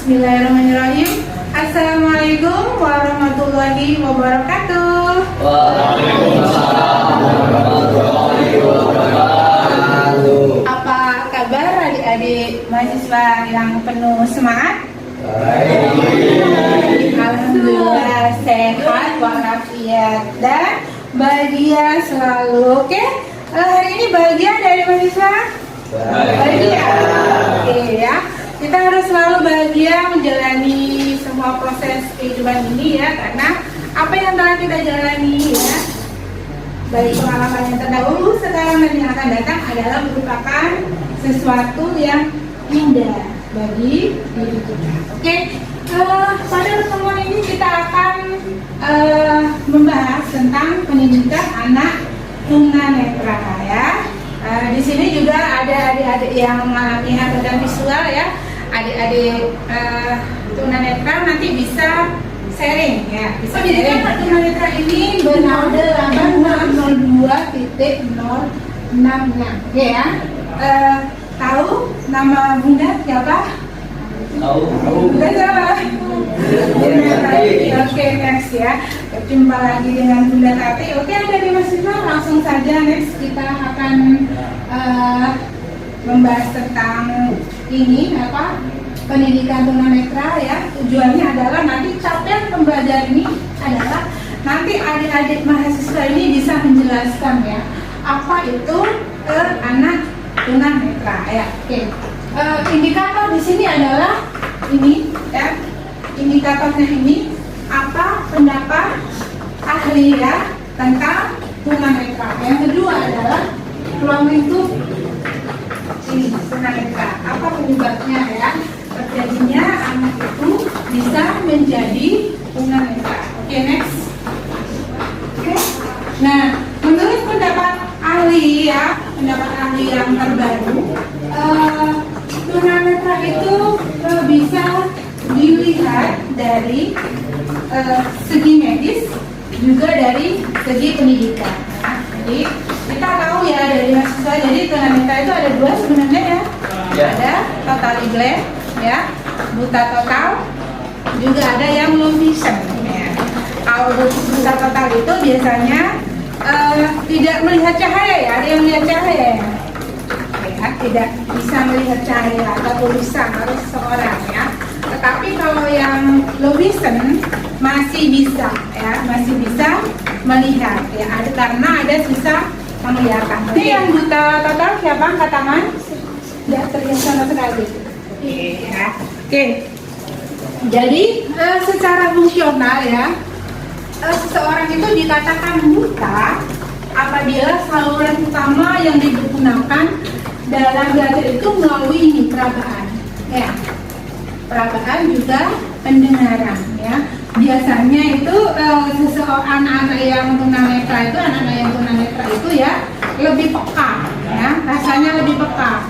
Bismillahirrahmanirrahim. Assalamualaikum warahmatullahi wabarakatuh. Waalaikumsalam warahmatullahi wabarakatuh. Apa kabar adik-adik mahasiswa yang penuh semangat? Baik. Alhamdulillah sehat walafiat dan bahagia selalu. Oke, hari ini bahagia dari mahasiswa? Bahagia. Oke ya. Kita harus selalu bahagia menjalani semua proses kehidupan ini ya, karena apa yang telah kita jalani ya, baik pengalaman yang terdahulu, sekarang dan yang akan datang adalah merupakan sesuatu yang indah bagi diri kita. Oke, pada pertemuan ini kita akan membahas tentang pendidikan anak tunanetra ya. Di sini juga ada adik-adik yang mengalami hambatan visual ya. Adik-adik tunanetra nanti bisa sharing ya. Bisa sharing. Tunanetra ini bernode 8602.066 ya. Tahu nama Bunda siapa? Tahu. Bunda siapa? Bunda Tati. Oke, next ya. Jumpa lagi dengan Bunda Tati. Oke, dari mahasiswa langsung saja next kita akan membahas tentang ini apa pendidikan tunanetra ya. Tujuannya adalah nanti capaian pembelajaran ini adalah nanti adik-adik mahasiswa ini bisa menjelaskan ya apa itu anak tunanetra ya. Oke. Indikator di sini adalah ini ya. Indikatornya ini apa pendapat ahli ya tentang tunanetra. Yang kedua adalah peluang lingkup ini tunanetra. Apa penyebabnya ya terjadinya anak itu bisa menjadi tunanetra. Oke, next. Oke. Nah, menurut pendapat ahli ya, pendapat ahli yang terbaru, tunanetra itu bisa dilihat dari segi medis juga dari segi pendidikan. Nah, jadi kita tahu ya dari mahasiswa, jadi tunanetra itu ada dua sebenarnya ya. Ada totally blind ya, buta total, juga ada yang low vision ya. Kalau buta total itu biasanya tidak melihat cahaya ya, ada yang melihat cahaya ya, tidak bisa melihat cahaya atau tulisan harus seorang ya. Tetapi kalau yang low vision masih bisa ya, masih bisa melihat ya, ada karena ada sisa penglihatan. Ini yang buta total siapa angkat tangan? Tidak terlihat sama sekali. Ya. Oke. Jadi secara fungsional ya, seseorang itu dikatakan buta apabila saluran utama yang digunakan dalam belajar itu melalui ini perabaan ya. Perabaan juga pendengaran ya. Biasanya itu seseorang anak yang tunanetra itu, anak-anak yang tunanetra itu ya lebih peka ya, rasanya lebih peka.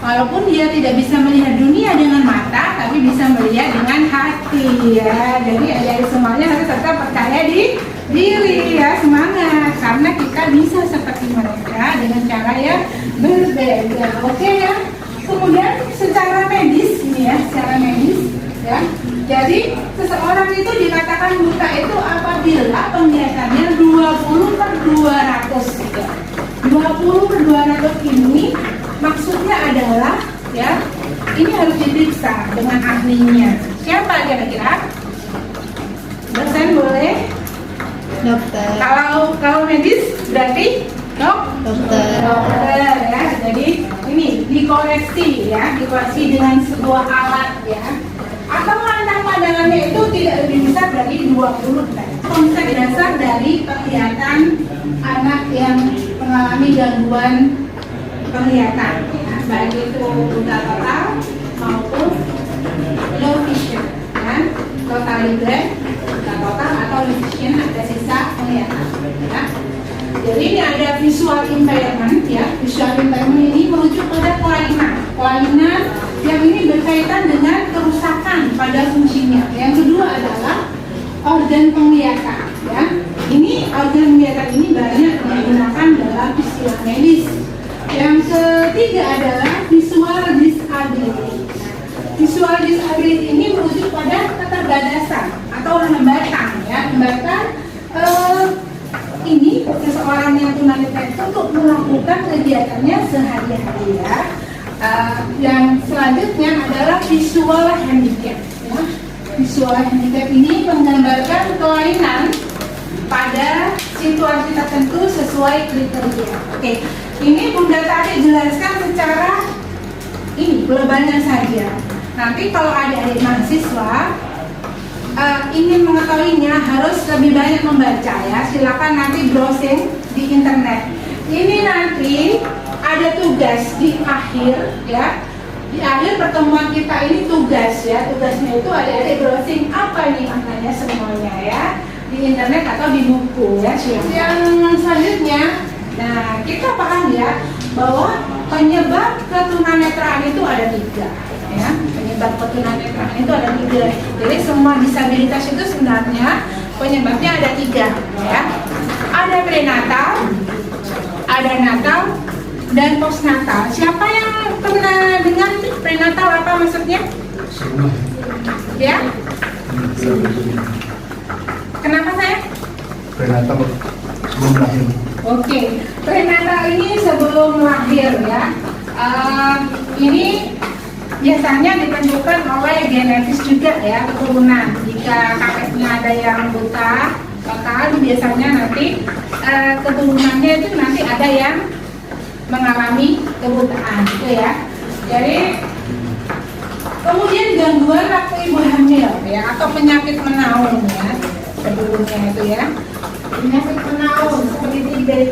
Walaupun dia tidak bisa melihat dunia dengan mata, tapi bisa melihat dengan hati ya. Jadi adik-adik semuanya harus tetap percaya diri ya, semangat, karena kita bisa seperti mereka dengan cara yang berbeda. Oke ya. Kemudian secara medis ini ya, secara medis ya. Jadi seseorang itu dikatakan buta itu apabila penglihatannya 20/200 ya. 20/200 ini maksudnya adalah ya, ini harus diperiksa dengan ahlinya. Siapa kira-kira? Dosen boleh? Dokter. Kalau medis berarti Dokter. dokter ya. Jadi ini dikoreksi ya, dikoreksi dengan sebuah alat ya. Atau rentang pandangannya itu tidak lebih besar dari 20 kan. Konsep dasar dari penglihatan anak yang mengalami gangguan penglihatan ya, baik itu buta total maupun low vision ya. Totally blind, buta total atau low vision, ada sisa penglihatan ya. Jadi ini ada visual impairment ya. Visual impairment ini merujuk pada kelainan yang ini berkaitan dengan kerusakan pada fungsinya. Yang kedua adalah organ penglihatan ya. Ini organ penglihatan ini banyak digunakan dalam istilah medis. Yang ketiga adalah visual disability. Visual disability ini seseorang yang tunanetra itu untuk melakukan kegiatannya sehari-hari ya. Yang selanjutnya adalah visual handicap ya. Visual handicap ini menggambarkan kelainan pada situasi tertentu sesuai kriteria. Oke, ini Bunda tadi jelaskan secara ini globalnya saja. Nanti kalau adik-adik mahasiswa ingin mengetahuinya harus lebih banyak membaca ya. Silakan nanti browsing di internet. Ini nanti ada tugas di akhir ya. Di akhir pertemuan kita ini tugas ya. Tugasnya itu adik-adik browsing apa ini maknanya semuanya ya. Di internet atau di buku ya. Yang selanjutnya, nah kita paham ya bahwa penyebab ketunanetraan itu ada 3 ya. Penyebab ketunanetraan itu ada 3. Jadi semua disabilitas itu sebenarnya penyebabnya ada 3 ya. Ada prenatal, ada natal, dan postnatal. Siapa yang pernah dengar prenatal apa maksudnya? Ya? Kenapa saya? Prenatal sebelum lahir. Oke, prenatal ini sebelum lahir ya. Ini biasanya ditentukan oleh genetis juga ya, keturunan. Jika kakeknya ada yang buta total, biasanya nanti keturunannya itu nanti ada yang mengalami kebutaan gitu ya. Jadi kemudian gangguan waktu ibu hamil ya, atau penyakit menaun ya, sebelumnya itu ya. Penyakit menaun seperti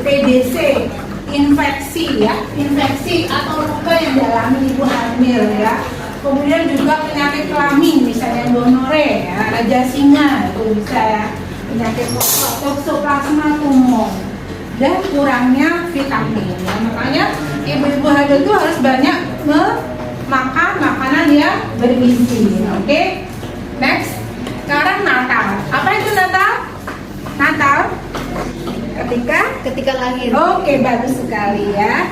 TBC, infeksi ya, infeksi atau luka yang dialami ibu hamil ya. Kemudian juga penyakit kelamin, misalnya gonore ya, raja singa itu bisa ya, penyakit toksoplasma tumor, dan kurangnya vitamin ya. Makanya ibu-ibu hamil itu harus banyak makan makanan yang bergizi. Oke, next. Sekarang Natal. Apa itu Natal? Natal ketika lahir. Oke, bagus sekali ya.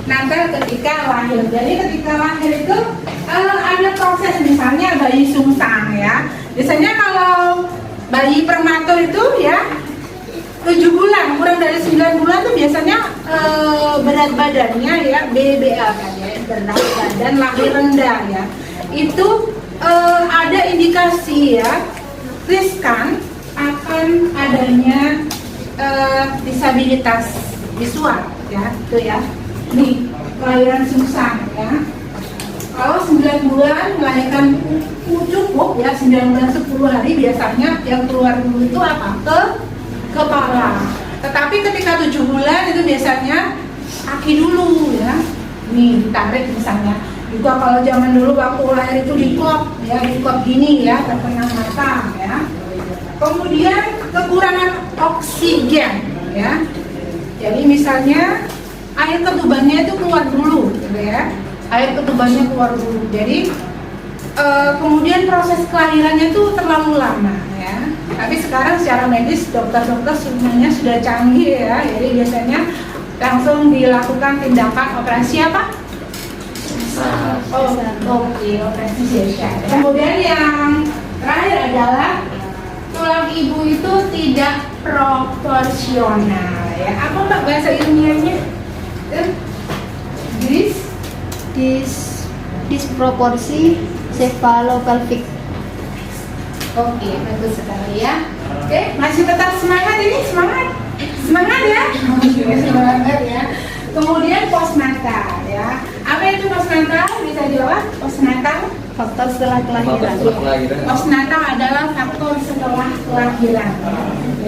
Natal ketika lahir. Jadi ketika lahir itu ada proses, misalnya bayi sungsang ya. Biasanya kalau bayi prematur itu ya 7 bulan, kurang dari 9 bulan tuh biasanya berat badannya ya BBL kan ya, berat badan lahir rendah ya. Itu ada indikasi ya riskan akan adanya disabilitas visual ya, itu ya. Nih, kelahiran sungsang ya. Kalau 9 bulan melahirkan cukup ya, 9 bulan 10 hari biasanya yang keluar dulu itu apa? Kepala. Tetapi ketika 7 bulan itu biasanya kaki dulu ya. Nih ditarik misalnya. Juga kalau zaman dulu waktu lahir itu dikop ya, dikop gini ya, terkena mata ya. Kemudian kekurangan oksigen ya. Jadi misalnya air ketubannya itu keluar dulu gitu ya. Air ketubannya keluar dulu. Jadi kemudian proses kelahirannya itu terlalu lama ya. Tapi sekarang secara medis dokter-dokter semuanya sudah canggih ya. Jadi biasanya langsung dilakukan tindakan operasi apa? Oke, operasi sesar. Kemudian yang terakhir adalah tulang ibu itu tidak proporsional ya. Apa Mbak bahasa ilmiahnya? Disproporsi cephalopelvic. Oke, bagus sekali ya. Oke, masih tetap semangat ini? Semangat ya? Oke, semangat ya. Kemudian postnatal ya. Apa itu postnatal? Bisa jawab? Postnatal? Faktor setelah kelahiran. Postnatal adalah faktor setelah kelahiran.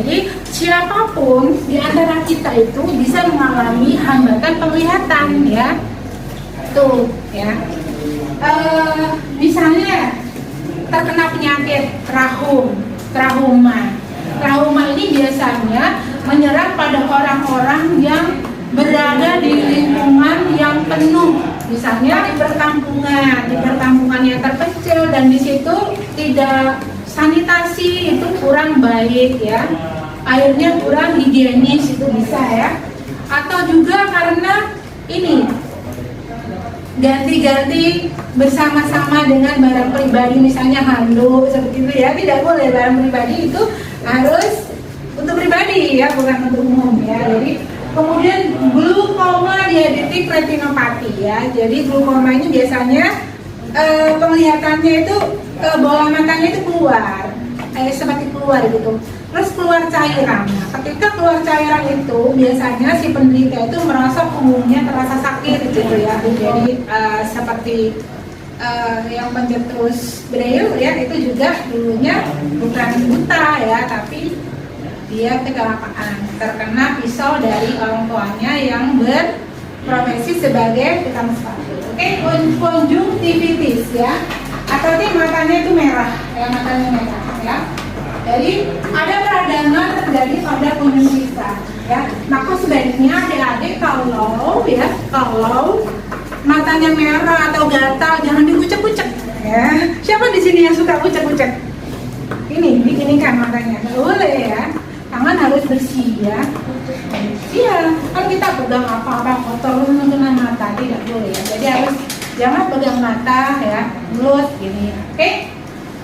Jadi siapapun di antara kita itu bisa mengalami hambatan penglihatan ya. Tuh ya. Misalnya terkena penyakit trauma. Trauma ini biasanya menyerang pada orang-orang yang berada di lingkungan yang penuh, misalnya di perkampungan yang terpencil, dan di situ tidak sanitasi itu kurang baik ya, airnya kurang higienis itu bisa ya, atau juga karena ini ganti-ganti bersama-sama dengan barang pribadi, misalnya handuk seperti itu ya, tidak boleh barang pribadi itu harus untuk pribadi ya, bukan untuk umum ya. Jadi diabetik retinopati ya. Jadi glaukoma ini biasanya penglihatannya itu bola matanya itu keluar, seperti keluar gitu. Terus keluar cairan. Nah, ketika keluar cairan itu biasanya si penderita itu merasa punggungnya terasa sakit gitu ya. Jadi seperti yang pencetus braille ya, itu juga dulunya bukan buta ya, tapi dia kecelakaan terkena pisau dari orang tuanya yang berprofesi sebagai tukang sepatu. Oke, konjungtivitis ya, atau ini matanya itu merah, ya matanya merah ya. Jadi ada peradangan terjadi pada konjungtiva ya. Maka sebaiknya adik-adik kalau matanya merah atau gatal jangan dikucek-kucek ya. Siapa di sini yang suka kucek-kucek? Ini kan matanya, nggak boleh ya. Tangan harus bersih ya. Iya, kan kita pegang apa-apa kotor kena mata, tidak boleh ya. Jadi harus jangan pegang mata ya, mulut gini. Oke.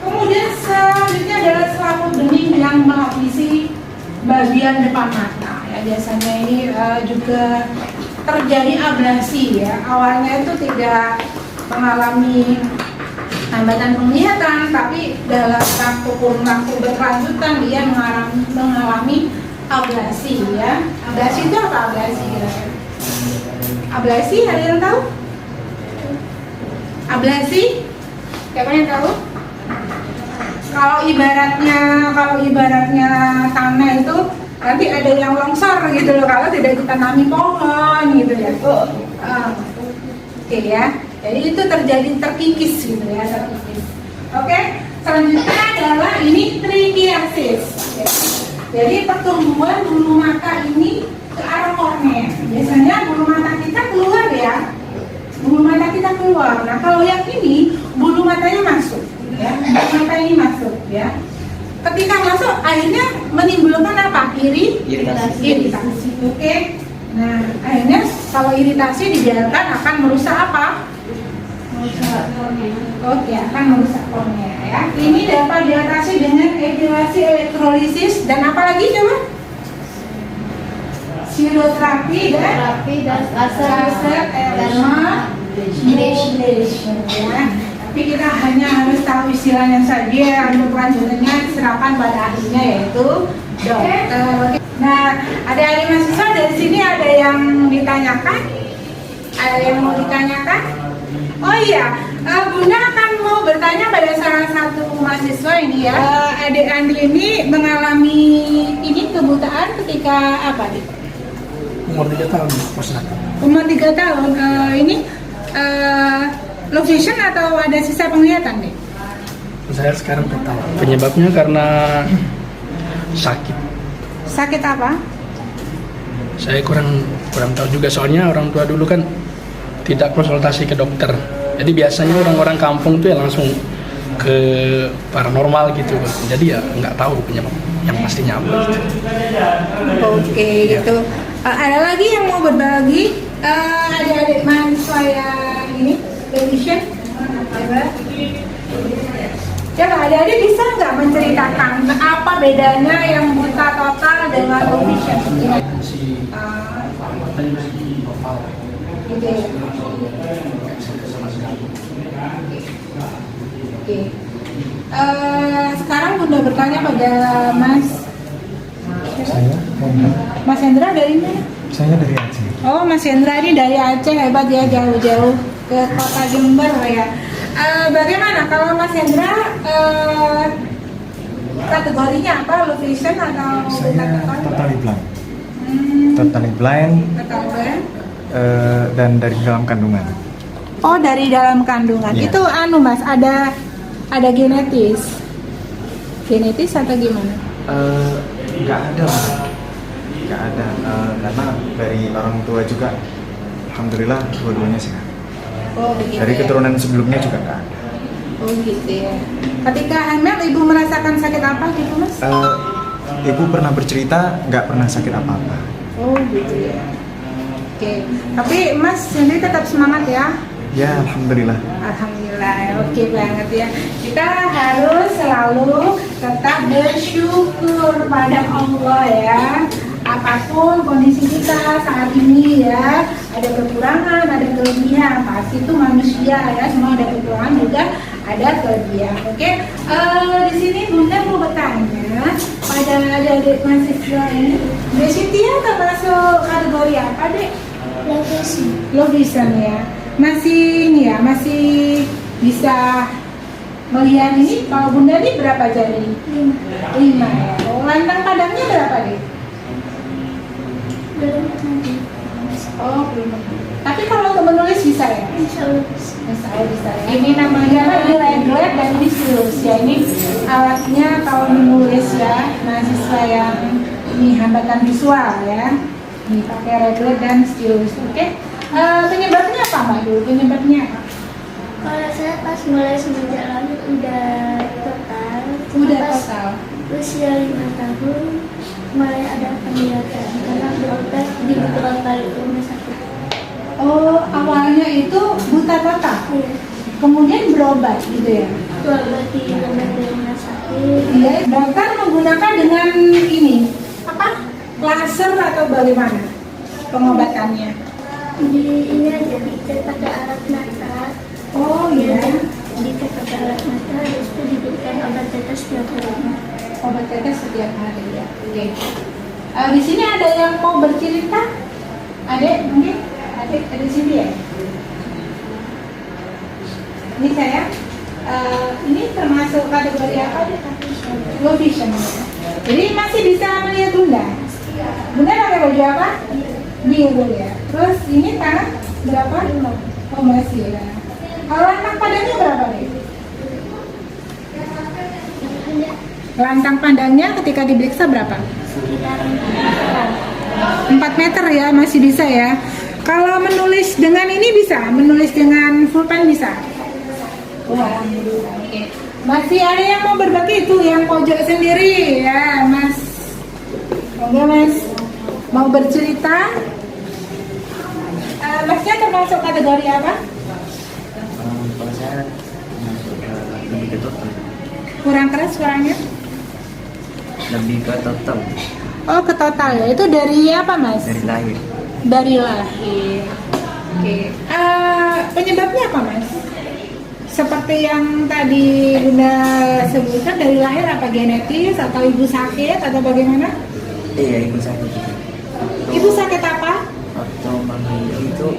Kemudian selanjutnya adalah selaput bening yang melapisi bagian depan mata ya. Biasanya ini juga terjadi ablasi ya. Awalnya itu tidak mengalami hambatan penglihatan, tapi dalam kurun waktu berkelanjutan dia mengalami ablasi ya. Ablasi itu apa ablasi? Ablasi ada yang tahu? Ablasi? Siapa yang tahu? Kalau ibaratnya tanah itu nanti ada yang longsor gitu loh kalau tidak ditanami pohon gitu ya. Oke ya. Jadi itu terjadi terkikis gitu ya, terkikis. Oke, selanjutnya adalah ini trichiasis. Jadi pertumbuhan bulu mata ini ke arah kornea. Biasanya bulu mata kita keluar ya. Bulu mata kita keluar. Nah, kalau yang ini bulu matanya masuk ya. Bulu mata ini masuk ya. Ketika masuk akhirnya menimbulkan apa? Iritasi. Oke. Nah, akhirnya kalau iritasi dibiarkan akan merusak apa? Oke, akan merusak kornea ya. Ini dapat diatasi dengan edulasi elektrolisis dan apa lagi coba? Siroterapi dan laser thermoablation ya. Tapi kita hanya harus tahu istilahnya saja, untuk kelanjutannya diserahkan pada ahlinya yaitu dokter. Nah, adik-adik mahasiswa dari sini ada yang ditanyakan? Ada yang mau ditanyakan? Oh iya, Bunda akan mau bertanya pada salah satu mahasiswa ini ya. Adik Andi ini mengalami ini kebutaan ketika apa nih? Umur 3 tahun, Umur 3 tahun. Ini low vision atau ada sisa penglihatan nih? Saya sekarang tahu penyebabnya karena sakit. Sakit apa? Saya kurang tahu juga, soalnya orang tua dulu kan tidak konsultasi ke dokter. Jadi biasanya orang-orang kampung tuh ya langsung ke paranormal gitu. Jadi ya nggak tahu penyebab yang pastinya apa. Oke, gitu. Ada lagi yang mau berbagi? Adik-adik mahasiswa yang ini vision? Coba adik-adik bisa nggak menceritakan apa bedanya yang buta total dengan low vision? Gitu ya. Oke. Sekarang Bunda bertanya pada Mas Hendra dari mana? Saya dari Aceh. Oh, Mas Hendra ini dari Aceh, hebat ya, jauh-jauh ke kota Jember ya. Bagaimana kalau Mas Hendra kategorinya apa? Low vision atau Saya totally blind. Totally blind. Dan dari dalam kandungan. Oh, dari dalam kandungan. Iya. Itu Mas, ada genetis. Genetis atau gimana? Nggak ada, karena dari orang tua juga, alhamdulillah dua-duanya sehat. Oh, begitu. Dari ya. keturunan sebelumnya juga nggak ada. Oh, gitu ya. Ketika hamil, ibu merasakan sakit apa gitu, Mas? Ibu pernah bercerita nggak pernah sakit apa-apa. Oh, gitu ya. Oke. Tapi Mas sendiri tetap semangat ya? Ya, alhamdulillah. Alhamdulillah, oke banget ya. Kita harus selalu tetap bersyukur pada Allah ya. apapun kondisi kita saat ini ya, ada kekurangan, ada kelebihan, pasti itu manusia ya, semua ada kekurangan juga ada kelebihan. Oke, di sini Bunda mau bertanya pada adik-adik mahasiswa ini, Dek Cynthia termasuk kategori apa, Dek? Low vision ya, masih ini ya, masih bisa melihat ini. Kalau Bunda ini berapa jari? 5 ya. Oh, lantang padangnya berapa, Dek? Oh, belum. Tapi kalau untuk menulis bisa ya? Bisa ya. Ini namanya reglet dan stylus ya. Ini alatnya kalau menulis ya, mahasiswa yang ini hambatan visual ya. Ini pakai reglet dan stylus. Oke. Penyebabnya apa, Mbak dulu? Penyebabnya apa? Kalau saya pas mulai semenjak lalu udah total. Udah Pas total. usia 5 tahun mulai ada penglihatan karena berobat di beberapa kali ke rumah sakit. Oh, awalnya itu buta total. Iya, Kemudian berobat gitu ya. berobat di rumah sakit. Iya, dokter menggunakan dengan ini apa? Laser atau bagaimana pengobatannya? Di ini aja dicat pakai alat mata. Oh iya, Dicat pakai alat mata, terus itu diberikan obat tetes setiap hari. obat tetes setiap hari ya. Oke. Di sini ada yang mau bercerita? Adek mungkin? Adek ada di sini ya? Ini saya. Ini termasuk kategori apa? Low vision. Ya. Jadi masih bisa melihat Bunda. Bunda pakai baju apa? Biru ya. Terus ini tangan berapa? Oh masih ya. Kalau lantang pandangnya berapa nih? Lantang pandangnya ketika diperiksa berapa? Sekitar 4 meter ya, masih bisa ya. Kalau menulis dengan ini bisa? Menulis dengan pulpen bisa? Wah, alhamdulillah. Oke. Masih ada yang mau berbagi itu yang pojok sendiri ya, Mas. Oke, Mas. Mau bercerita? Masnya termasuk kategori apa? Kalau saya masuk ke lebih ke total. Kurang keras suaranya? Lebih ke total Oh, ke total ya. Itu dari apa, Mas? dari lahir. Dari lahir. Oke. Penyebabnya apa, Mas? Seperti yang tadi Bunda sebutkan, dari lahir apa genetis atau ibu sakit atau bagaimana? Iya, ibu sakit juga. Ibu sakit apa? Waktu mami itu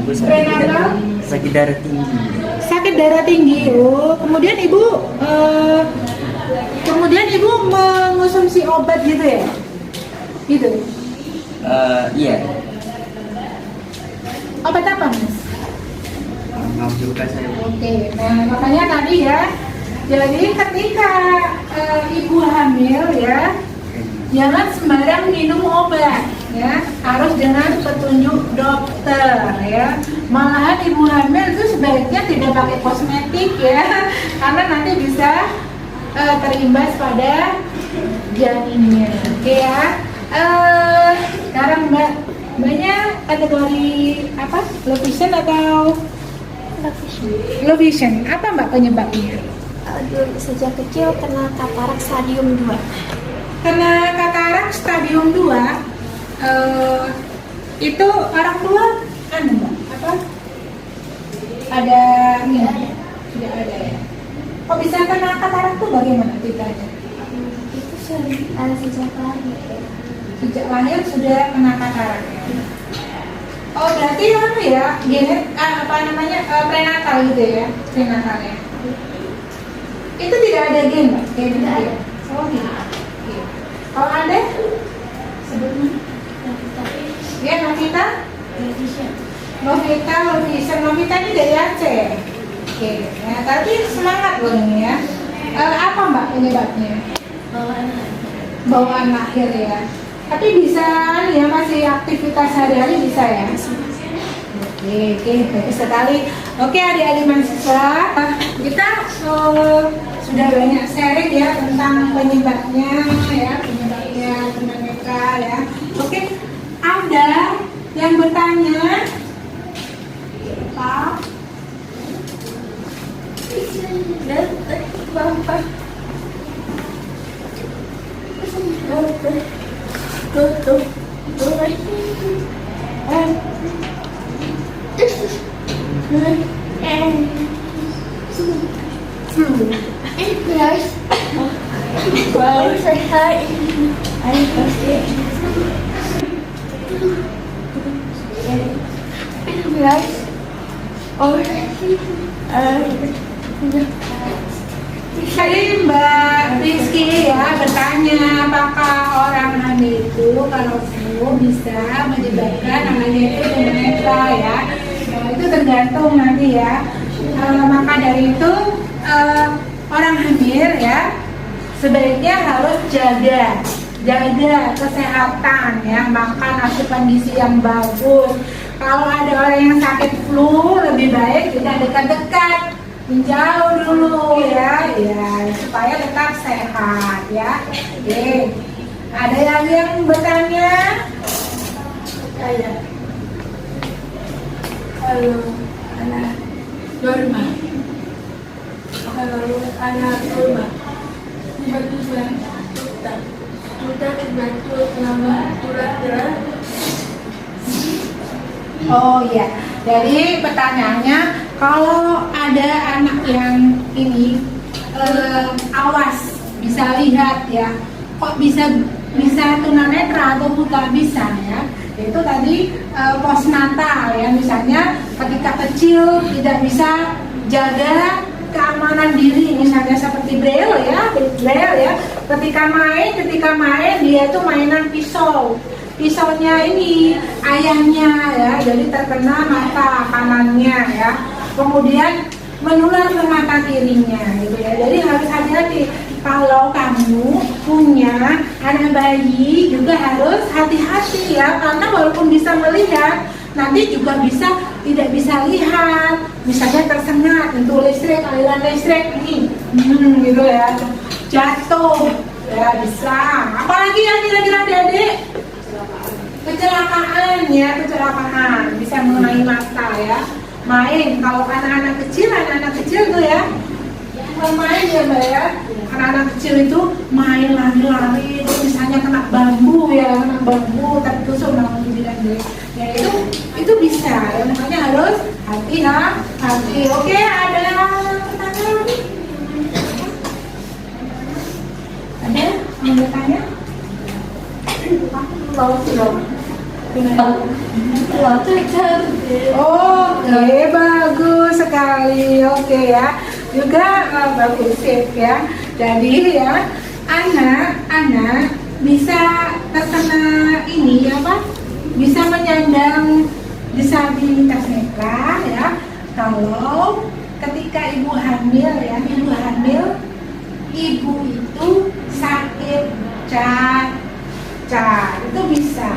ibu Prenatal? sakit darah tinggi. Sakit darah tinggi. Oh, kemudian ibu mengonsumsi obat gitu ya? Gitu. Iya. Obat apa, Mas? Mau juga saya. Oke, nah makanya tadi ya, jadi ketika ibu hamil ya, jangan sembarang minum obat ya, harus dengan petunjuk dokter ya. Malahan ibu hamil itu sebaiknya tidak pakai kosmetik ya, karena nanti bisa terimbas pada janinnya. Oke ya. Sekarang Mbaknya kategori apa? Low vision atau low vision? Apa Mbak penyebabnya? Dulu sejak kecil kena katarak stadium 2. Karena katarak stadium 2 itu orang tua kan Mbak? Apa? Ada ini? Tidak ada ya? Kok bisa kena katarak tuh bagaimana ceritanya? Itu sejak lahir. Sejak lahir sudah kena katarak ya? Oh berarti apa ya? Prenatal gitu ya? Prenatal ya? Itu tidak ada gen Mbak? Gen gitu ya? Oh gitu. Oke. Kalau ada? Sebutnya? Ya Novita? Novita ini dari Aceh. Oke. Nah tapi semangat loh ini ya. Apa Mbak penyebabnya? Bawaan lahir ya. Tapi bisa ya, masih aktivitas sehari-hari bisa ya? Oke, bagus sekali. Oke adik-adik mahasiswa, kita sudah banyak sharing ya tentang penyebabnya tunanetra ya. Oke, ada yang bertanya? Pak? Bapak? Baru sehat. Air pasti. Guys, Tadi Mbak Rizky ya bertanya apakah orang hamil itu kalau flu bisa menyebabkan namanya itu tunanetra ya. Nah, itu tergantung nanti ya. Maka dari itu orang hamil ya sebaiknya harus jaga kesehatan ya, makan asupan gizi yang bagus. Kalau ada orang yang sakit flu lebih baik tidak dekat-dekat, menjauh dulu ya, supaya tetap sehat ya. Oke. Ada yang bertanya? Saya. Halo, anak Dorma. Halo, anak Dorma. Tiba-tiba sudah terbantu selama tulang. Oh iya, jadi pertanyaannya kalau ada anak yang ini awas bisa lihat ya, kok bisa tunanetra atau buta bisa ya, itu tadi postnatal ya, misalnya ketika kecil tidak bisa jaga keamanan diri, misalnya seperti Braille ya, ketika main dia tuh mainan pisaunya ini ayahnya ya, jadi terkena mata kanannya ya, kemudian menular ke mata kirinya gitu ya. Jadi harus hati-hati kalau kamu punya anak bayi, juga harus hati-hati ya, karena walaupun bisa melihat nanti juga tidak bisa lihat, misalnya tersengat itu listrik, aliran listrik ini gitu ya, jatuh ya bisa. Apalagi yang kira-kira Adik-adik? Kecelakaan bisa mengenai mata ya. Main, kalau anak-anak kecil tuh ya main ya Mbak ya, anak-anak kecil itu main lari-lari, misalnya kena bambu tertusuk sama bibir ya, itu bisa ya, makanya harus hati-hati. Oke, ada pertanyaan lagi? Ada yang bertanya? Oke, bagus sekali. Oke ya, juga bagus sip ya. Jadi ya, anak bisa terkena ini apa? Bisa menyandang disabilitas netra ya. Kalau ketika ibu hamil ya, ibu itu sakit cacat, itu bisa.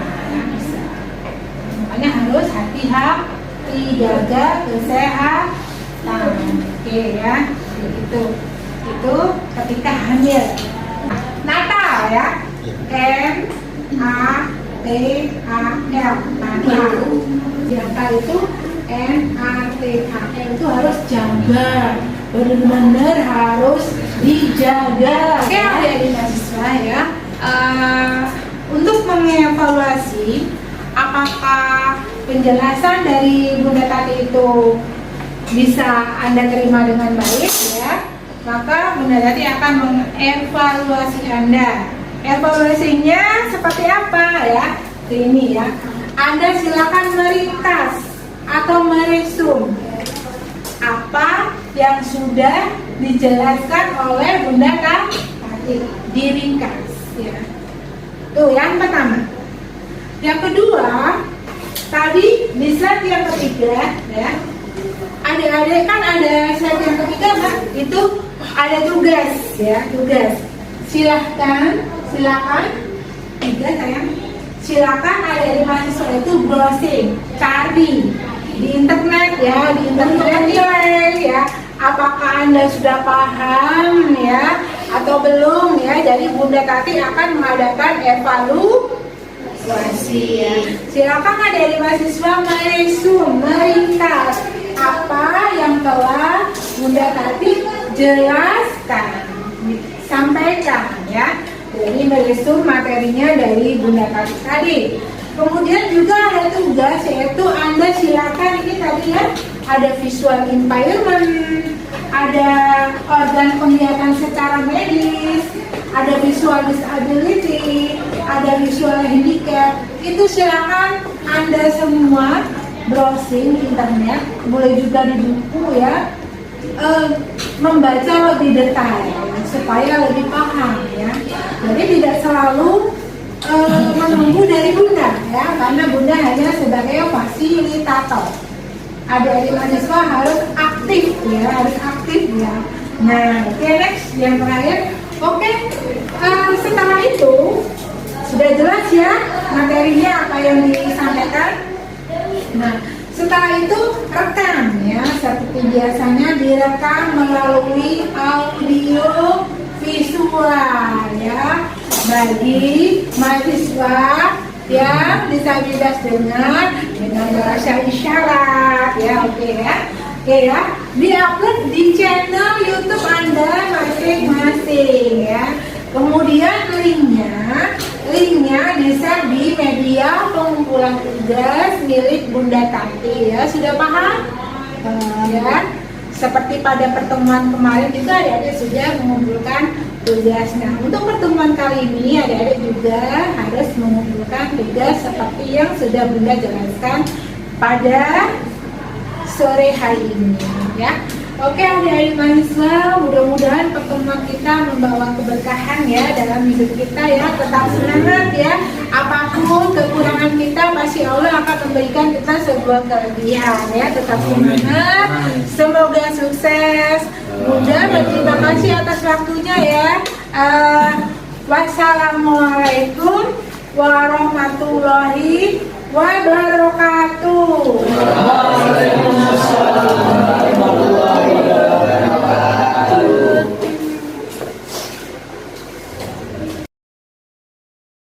Makanya harus hati-hati, jaga kesehatan. Oke ya, itu ketika hamil. Natal ya, Natal. Natal itu NATAL itu harus jaga, benar-benar harus dijaga. Oke, adik-adik mahasiswa ya, untuk mengevaluasi apakah penjelasan dari Bunda Tati itu bisa Anda terima dengan baik ya, maka Bunda Tati akan mengevaluasi Anda. Evaluasinya seperti apa ya? Ini ya, Anda silakan meringkas atau meresum apa yang sudah dijelaskan oleh Bunda Tati, diringkas ya. Tuh yang pertama. Yang kedua, tadi di slide yang ketiga ya, adik-adik kan ada slide yang ketiga Mbak, itu ada tugas ya, silakan silakan adik-adik mahasiswa itu browsing, cari di internet ya, nilai ya, apakah Anda sudah paham ya atau belum ya. Jadi Bunda Tati akan mengadakan evaluasi ya. Silakan adik-adik mahasiswa meringkas apa yang telah Bunda Tati jelaskan, sampaikan ya. Jadi meresum materinya dari Bunda Tati tadi. Kemudian juga ada tugas, yaitu Anda silakan ini tadi ya, ada visual impairment, ada organ penglihatan secara medis, ada visual disability, ada visual handicap. Itu silakan Anda semua browsing di internet, boleh juga di buku ya, membaca lebih detail supaya lebih paham ya. Jadi tidak selalu menunggu dari Bunda ya, karena Bunda hanya sebagai fasilitator. Adik-adik mahasiswa harus aktif ya, harus aktif ya. Nah, oke, next yang terakhir. Oke, setelah itu sudah jelas ya materinya apa yang disampaikan. Nah, setelah itu rekam ya, seperti biasanya direkam melalui audio visual ya, bagi mahasiswa yang disabilitas dengar dengan bahasa isyarat ya, oke ya, diupload di channel YouTube Anda masing-masing ya. Kemudian linknya bisa di media pengumpulan tugas milik Bunda Tanti ya, sudah paham? Ya, seperti pada pertemuan kemarin juga adik-adik sudah mengumpulkan tugas. Nah, untuk pertemuan kali ini adik-adik juga harus mengumpulkan tugas seperti yang sudah Bunda jelaskan pada sore hari ini ya. Oke adik-adik mahasiswa, mudah-mudahan pertemuan kita membawa keberkahan ya dalam hidup kita ya. Tetap semangat ya, apapun kekurangan kita pasti Allah akan memberikan kita sebuah kelebihan ya. Tetap semangat, semoga sukses. Bunda berterima kasih atas waktunya ya. Wassalamualaikum warahmatullahi wabarakatuh.